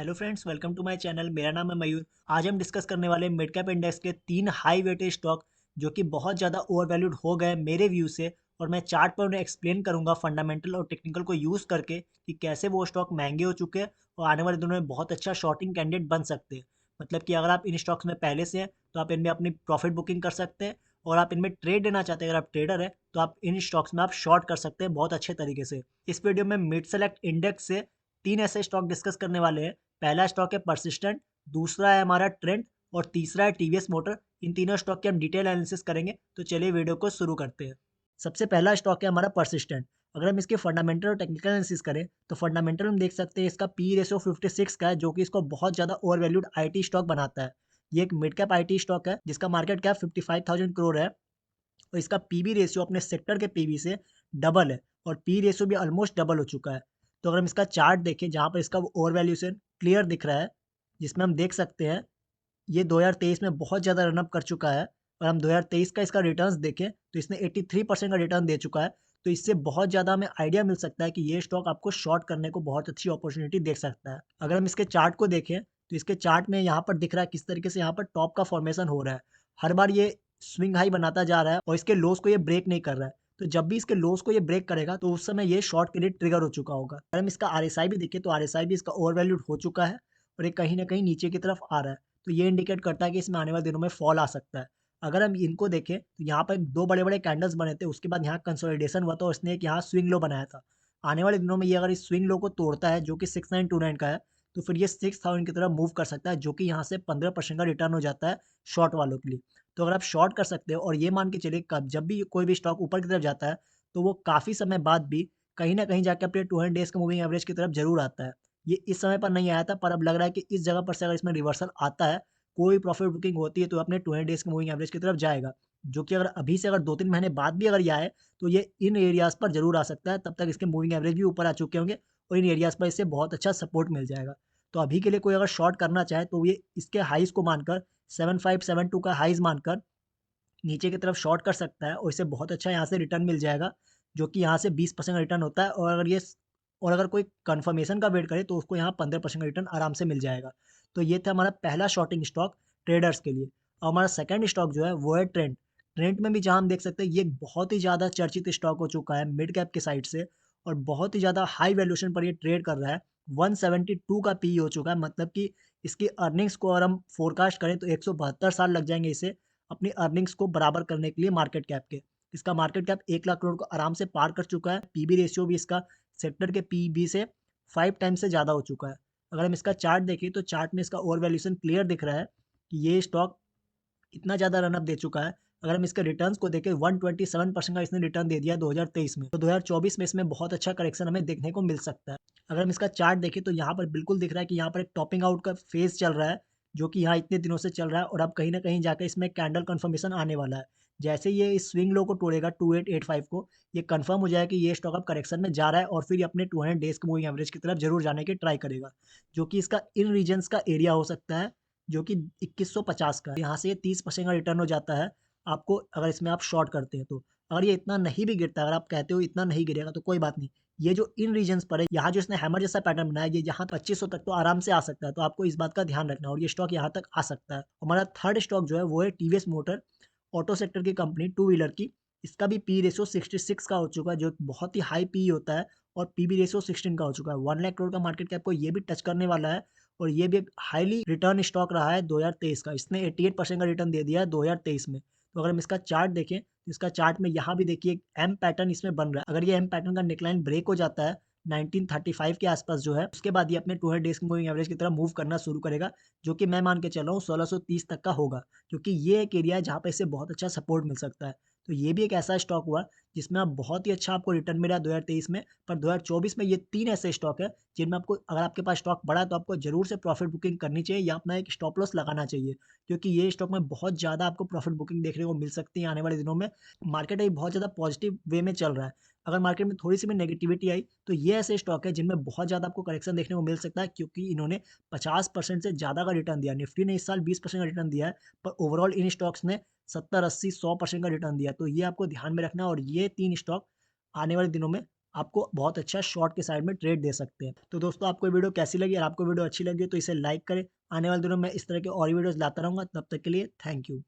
Hello friends, welcome to my channel. मेरा नाम है मयूर। आज हम डिस्कस करने वाले हैं मिड कैप इंडेक्स के 3 हाई वेटेज स्टॉक जो कि बहुत ज़्यादा ओवर वैल्यूड हो गए मेरे व्यू से। और मैं चार्ट पर उन्हें एक्सप्लेन करूंगा फंडामेंटल और टेक्निकल को यूज़ करके कि कैसे वो स्टॉक महंगे हो चुके हैं और आने वाले दिनों में बहुत अच्छा शॉर्टिंग कैंडिडेट बन सकते हैं। मतलब कि अगर आप इन स्टॉक्स में पहले से हैं तो आप इनमें अपनी प्रॉफिट बुकिंग कर सकते हैं, और आप इनमें ट्रेड लेना चाहते हैं, अगर आप ट्रेडर है तो आप इन स्टॉक्स में आप शॉर्ट कर सकते हैं बहुत अच्छे तरीके से। इस वीडियो में मिड सेलेक्ट इंडेक्स से 3 ऐसे स्टॉक डिस्कस करने वाले हैं। पहला स्टॉक है परसिस्टेंट, दूसरा है हमारा ट्रेंड और तीसरा है टीवीएस मोटर। इन तीनों स्टॉक की हम डिटेल एनालिसिस करेंगे, तो चलिए वीडियो को शुरू करते हैं। सबसे पहला स्टॉक है हमारा परसिस्टेंट। अगर हम इसके फंडामेंटल और टेक्निकल एनालिसिस करें तो फंडामेंटल हम देख सकते हैं इसका पी रेशियो 56 का है, जो कि इसको बहुत ज़्यादा ओवर वैल्यूड आईटी स्टॉक बनाता है। ये एक मिड कैप आईटी स्टॉक है जिसका मार्केट कैप 55,000 करोड़ है, और इसका पीबी रेशियो अपने सेक्टर के पीबी से डबल है, और पी रेशियो भी ऑलमोस्ट डबल हो चुका है। तो अगर हम इसका चार्ट देखें जहाँ पर इसका ओवर वैल्यूएशन क्लियर दिख रहा है, जिसमें हम देख सकते हैं ये 2023 में बहुत ज़्यादा रन अप कर चुका है। और हम 2023 का इसका रिटर्न्स देखें तो इसने 83% का रिटर्न दे चुका है। तो इससे बहुत ज़्यादा हमें आइडिया मिल सकता है कि ये स्टॉक आपको शॉर्ट करने को बहुत अच्छी अपॉर्चुनिटी देख सकता है। अगर हम इसके चार्ट को देखें तो इसके चार्ट में यहाँ पर दिख रहा है किस तरीके से यहाँ पर टॉप का फॉर्मेशन हो रहा है। हर बार ये स्विंग हाई बनाता जा रहा है और इसके लोस को ये ब्रेक नहीं कर रहा है। तो जब भी इसके लोस को ये ब्रेक करेगा तो उस समय ये शॉर्ट के लिए ट्रिगर हो चुका होगा। अगर हम इसका आरएसआई भी देखें तो आरएसआई भी इसका ओवर वैल्यूड हो चुका है, और ये कहीं ना कहीं नीचे की तरफ आ रहा है। तो ये इंडिकेट करता है कि इसमें आने वाले दिनों में फॉल आ सकता है। अगर हम इनको देखें तो यहाँ पर 2 बड़े-बड़े कैंडल्स बने थे, उसके बाद यहाँ कंसोलिडेशन हुआ था और इसने एक यहाँ स्विंग लो बनाया था। आने वाले दिनों में ये अगर इस स्विंग लो को तोड़ता है जो कि 6929 का है, तो फिर ये 6000 की तरफ मूव कर सकता है, जो कि यहाँ से 15% का रिटर्न हो जाता है शॉर्ट वालों के लिए। तो अगर आप शॉर्ट कर सकते हो और ये मान के चलिए कब जब भी कोई भी स्टॉक ऊपर की तरफ जाता है, तो वो काफ़ी समय बाद भी कहीं न कहीं जाके अपने 200 डेज़ के मूविंग एवरेज की तरफ ज़रूर आता है। ये इस समय पर नहीं आया था, पर अब लग रहा है कि इस जगह पर से अगर इसमें रिवर्सल आता है, कोई प्रॉफिट बुकिंग होती है, तो अपने 20 डेज़ के मूविंग एवरेज की तरफ जाएगा। जो कि अगर अभी से अगर 2-3 महीने बाद भी अगर ये आए, तो ये इन एरियाज़ पर ज़रूर आ सकता है। तब तक इसके मूविंग एवरेज भी ऊपर आ चुके होंगे और इन एरियाज़ पर इसे बहुत अच्छा सपोर्ट मिल जाएगा। तो अभी के लिए कोई अगर शॉर्ट करना चाहे तो ये इसके हाईज़ को मानकर 7572 का हाईज़ मानकर नीचे की तरफ शॉर्ट कर सकता है, और इसे बहुत अच्छा यहाँ से रिटर्न मिल जाएगा, जो कि यहाँ से 20% रिटर्न होता है। और अगर कोई कंफर्मेशन का वेट करे तो उसको यहाँ 15% का रिटर्न आराम से मिल जाएगा। तो ये था हमारा पहला शॉर्टिंग स्टॉक ट्रेडर्स के लिए। और हमारा सेकंड स्टॉक जो है वो है ट्रेंड। ट्रेंड में भी जहाँ हम देख सकते हैं ये एक बहुत ही ज़्यादा चर्चित स्टॉक हो चुका है मिड कैप की साइड से, और बहुत ही ज़्यादा हाई वैल्यूएशन पर ये ट्रेड कर रहा है। 172 का पी हो चुका है, मतलब कि इसकी अर्निंग्स को अगर हम फोरकास्ट करें तो 172 साल लग जाएंगे इसे अपनी अर्निंग्स को बराबर करने के लिए मार्केट कैप के। इसका मार्केट कैप 1 लाख करोड़ को आराम से पार कर चुका है। पीबी रेशियो भी इसका सेक्टर के पीबी से 5 टाइम्स से ज़्यादा हो चुका है। अगर हम इसका चार्ट देखें तो चार्ट में इसका ओवर वैल्यूएशन क्लियर दिख रहा है कि ये स्टॉक इतना ज़्यादा रन अप दे चुका है। अगर हम इसके रिटर्न्स को देखें 127% का इसने रिटर्न दे दिया 2023 में। तो 2024 में इसमें बहुत अच्छा करेक्शन हमें देखने को मिल सकता है। अगर हम इसका चार्ट देखें तो यहाँ पर बिल्कुल दिख रहा है कि यहाँ पर एक टॉपिंग आउट का फेज़ चल रहा है, जो कि यहाँ इतने दिनों से चल रहा है, और अब कहीं न कहीं जाके इसमें कैंडल कन्फर्मेशन आने वाला है। जैसे ये इस स्विंग लो को तोड़ेगा 2885 को, ये कन्फर्म हो जाएगा कि ये स्टॉक अब करेक्शन में जा रहा है और फिर ये अपने 200 डेज़ के मूविंग एवरेज की तरफ ज़रूर जाने की ट्राई करेगा, जो कि इसका इन रीजन्स का एरिया हो सकता है, जो कि 2150 का है। यहाँ से ये 30% का रिटर्न हो जाता है आपको, अगर इसमें आप शॉर्ट करते हैं तो। अगर ये इतना नहीं भी गिरता है, अगर आप कहते हो इतना नहीं गिरेगा तो कोई बात नहीं। ये जो इन रीजन्स पर है, यहाँ जो इसने हैमर जैसा पैटर्न बनाया है, ये यहाँ 2500 तक तो आराम से आ सकता है। तो आपको इस बात का ध्यान रखना है, और ये स्टॉक यहाँ तक आ सकता है। हमारा थर्ड स्टॉक जो है वो है टीवीएस मोटर, ऑटो सेक्टर की कंपनी, टू व्हीलर की। इसका भी पी रेशियो 66 का हो चुका है, जो बहुत ही हाई पी होता है, और पीबी रेशियो 16 का हो चुका है। 1 लाख करोड़ का मार्केट कैप को ये भी टच करने वाला है, और ये भी एक हाईली रिटर्न स्टॉक रहा है 2023 का। इसने 88% का रिटर्न दे दिया है 2023 में। तो अगर हम इसका चार्ट देखें तो इसका चार्ट में यहाँ भी देखिए एक एम पैटर्न इसमें बन रहा है। अगर ये एम पैटर्न का नेकलाइन ब्रेक हो जाता है 1935 के आसपास जो है, उसके बाद ये अपने 200 डेज की मूविंग एवरेज की तरफ मूव करना शुरू करेगा, जो कि मैं मान के चल रहा हूँ 1630 तक का होगा, क्योंकि ये एक एरिया है जहाँ पे इसे बहुत अच्छा सपोर्ट मिल सकता है। तो ये भी एक ऐसा स्टॉक हुआ जिसमें आप बहुत ही अच्छा आपको रिटर्न मिला 2023 में। पर 2024 में ये 3 ऐसे स्टॉक है जिनमें आपको, अगर आपके पास स्टॉक बढ़ा तो आपको ज़रूर से प्रॉफिट बुकिंग करनी चाहिए या अपना एक स्टॉप लॉस लगाना चाहिए, क्योंकि ये स्टॉक में बहुत ज़्यादा आपको प्रॉफिट बुकिंग देखने को मिल सकती है आने वाले दिनों में। मार्केट अभी बहुत ज़्यादा पॉजिटिव वे में चल रहा है। अगर मार्केट में थोड़ी सी भी नेगेटिविटी आई तो ये ऐसे स्टॉक है जिनमें बहुत ज़्यादा आपको करेक्शन देखने को मिल सकता है, क्योंकि इन्होंने 50% से ज़्यादा का रिटर्न दिया। निफ्टी ने इस साल 20% का रिटर्न दिया है, पर ओवरऑल इन स्टॉक्स ने 70, 80, 100% का रिटर्न दिया। तो ये आपको ध्यान में रखना है, और ये 3 स्टॉक आने वाले दिनों में आपको बहुत अच्छा शॉर्ट के साइड में ट्रेड दे सकते हैं। तो दोस्तों आपको ये वीडियो कैसी लगी? अगर आपको वीडियो अच्छी लगी हो तो इसे लाइक करें। आने वाले दिनों में इस तरह के और वीडियोज़ लाता रहूँगा, तब तक के लिए थैंक यू।